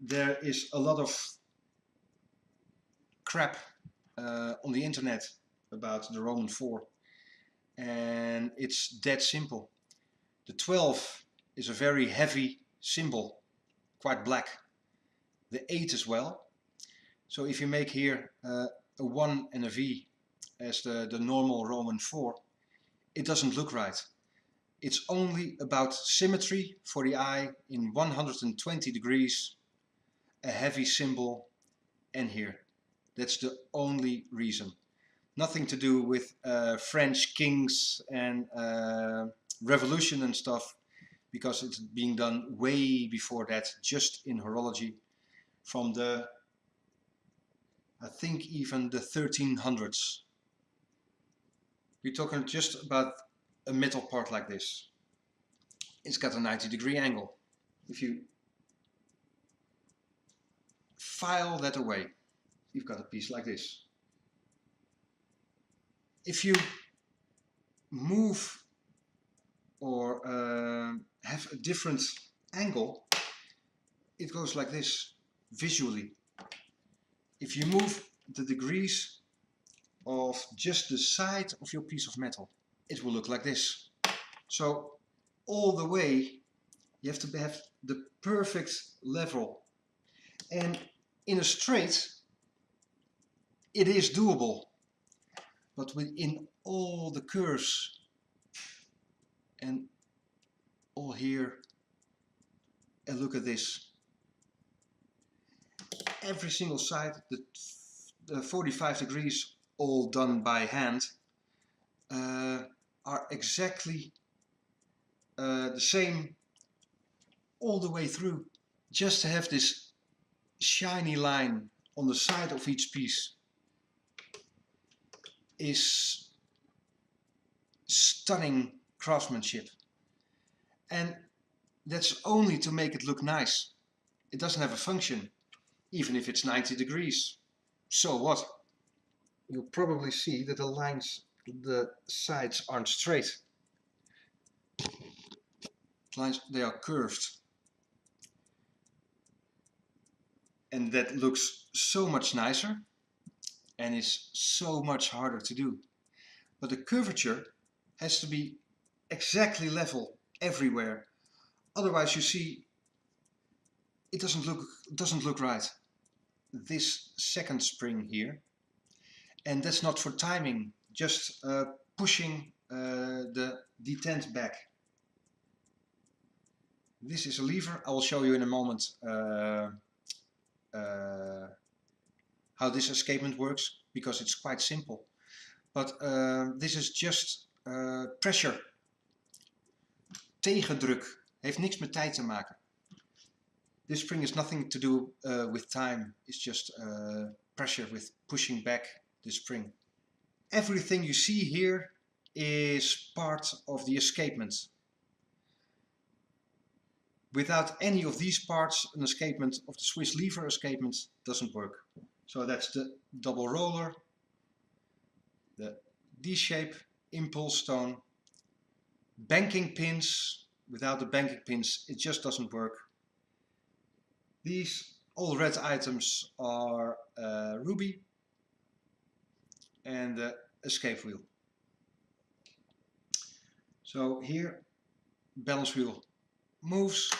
there is a lot of crap on the internet about the Roman 4, and it's that simple. The 12 is a very heavy symbol, quite black. The 8 as well. So if you make here a 1 and a V as the normal Roman 4, it doesn't look right. It's only about symmetry for the eye in 120 degrees, a heavy symbol, and here. That's the only reason. Nothing to do with French kings and revolution and stuff, because it's being done way before that, just in horology, from the, I think even the 1300s. We're talking just about a metal part like this. It's got a 90-degree angle. If you file that away, you've got a piece like this. If you move or have a different angle, it goes like this visually. If you move the degrees of just the side of your piece of metal, it will look like this. So all the way you have to have the perfect level, and in a straight it is doable, but within all the curves and all here, and look at this, every single side, the 45 degrees all done by hand, are exactly the same all the way through. Just to have this shiny line on the side of each piece is stunning craftsmanship, and that's only to make it look nice. It doesn't have a function, even if it's 90 degrees. So what? You'll probably see that the lines, the sides aren't straight. Lines, they are curved, and that looks so much nicer and is so much harder to do. But the curvature has to be exactly level everywhere, otherwise you see it doesn't look right. This second spring here, and that's not for timing, just pushing the detent back. This is a lever. I will show you in a moment how this escapement works, because it's quite simple. But this is just pressure. Tegendruk. Heeft niks met tijd te maken. This spring has nothing to do with time. It's just pressure with pushing back the spring. Everything you see here is part of the escapement. Without any of these parts, an escapement of the Swiss lever escapement doesn't work. So that's the double roller, the D-shape impulse stone, banking pins. Without the banking pins, it just doesn't work. These all red items are ruby and the escape wheel. So here, balance wheel moves,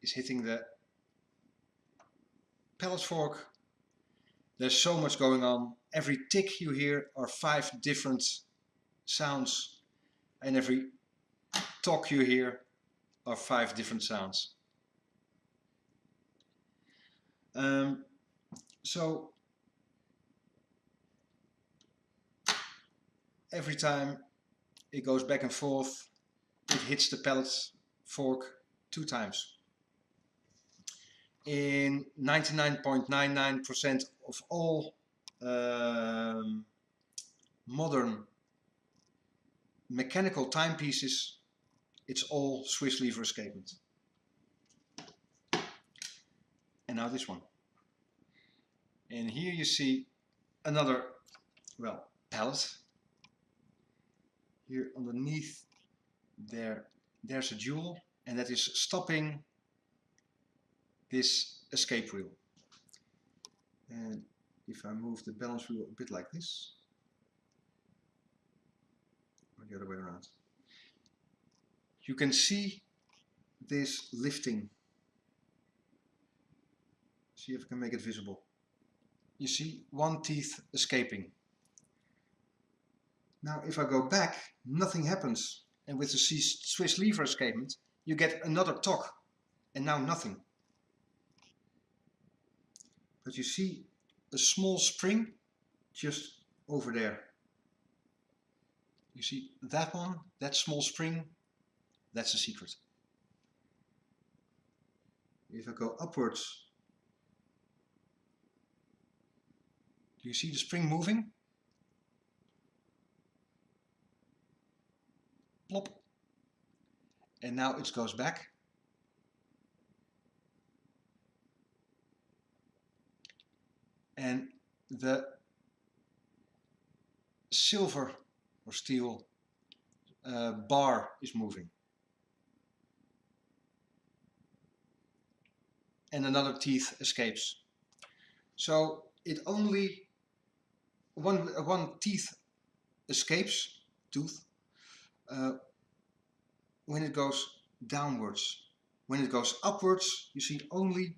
is hitting the pallet fork. There's so much going on. Every tick you hear are 5 different sounds, and every talk you hear are 5 different sounds. So every time it goes back and forth, it hits the pallet fork 2 times. In 99.99% of all modern mechanical timepieces, it's all Swiss lever escapement. And now this one. And here you see another, well, pallet. Here underneath there's a jewel, and that is stopping this escape wheel. And if I move the balance wheel a bit like this, or the other way around, you can see this lifting. See if I can make it visible. You see one teeth escaping. Now if I go back, nothing happens. And with the Swiss lever escapement, you get another torque, and now nothing. But you see a small spring just over there. You see that one, that small spring, that's the secret. If I go upwards, do you see the spring moving? Plop. And now it goes back. And the silver or steel bar is moving. And another teeth escapes. So it only one teeth escapes, tooth, when it goes downwards. When it goes upwards, you see only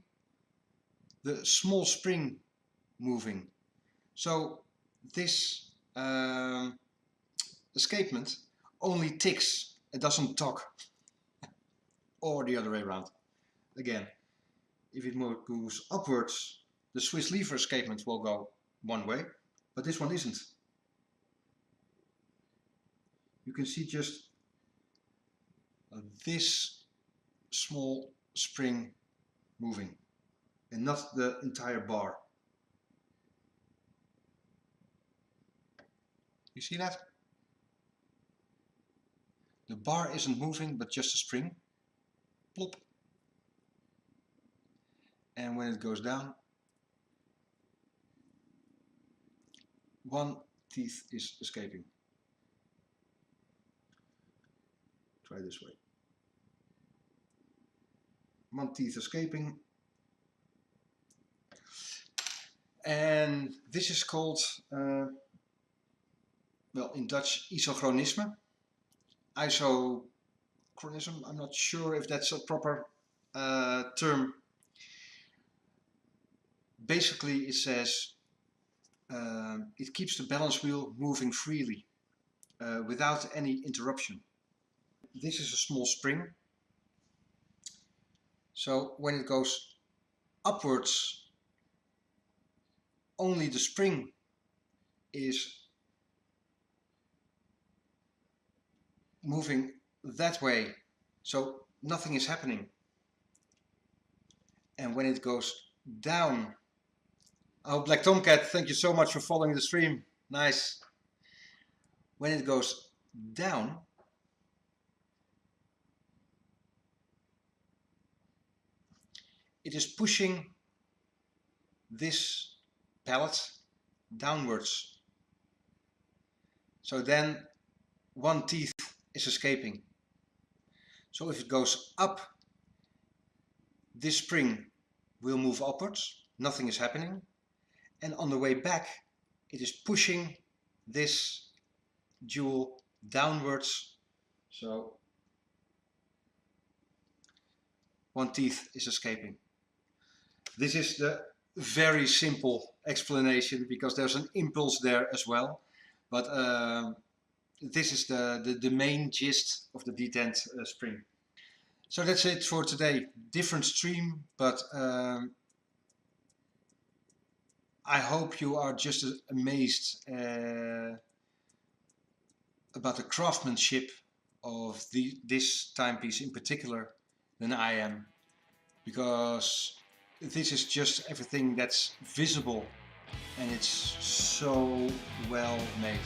the small spring moving. So this escapement only ticks, it doesn't talk. Or the other way around. Again, if it goes upwards, the Swiss lever escapement will go one way, but this one isn't. You can see just this small spring moving and not the entire bar. You see that? The bar isn't moving, but just a spring. Plop. And when it goes down, one teeth is escaping. Try this way. One teeth escaping. And this is called, well, in Dutch, isochronisme. Isochronism, I'm not sure if that's a proper term. Basically, it says it keeps the balance wheel moving freely without any interruption. This is a small spring. So when it goes upwards, only the spring is moving that way. So nothing is happening. And when it goes down, oh, Black Tomcat, thank you so much for following the stream. Nice. When it goes down, it is pushing this pallet downwards. So then one teeth is escaping. So if it goes up, this spring will move upwards, nothing is happening. And on the way back, it is pushing this jewel downwards. So one teeth is escaping. This is the very simple explanation because there's an impulse there as well. But this is the main gist of the detent spring. So that's it for today. Different stream, but I hope you are just as amazed about the craftsmanship of this timepiece in particular than I am, because this is just everything that's visible and it's so well made.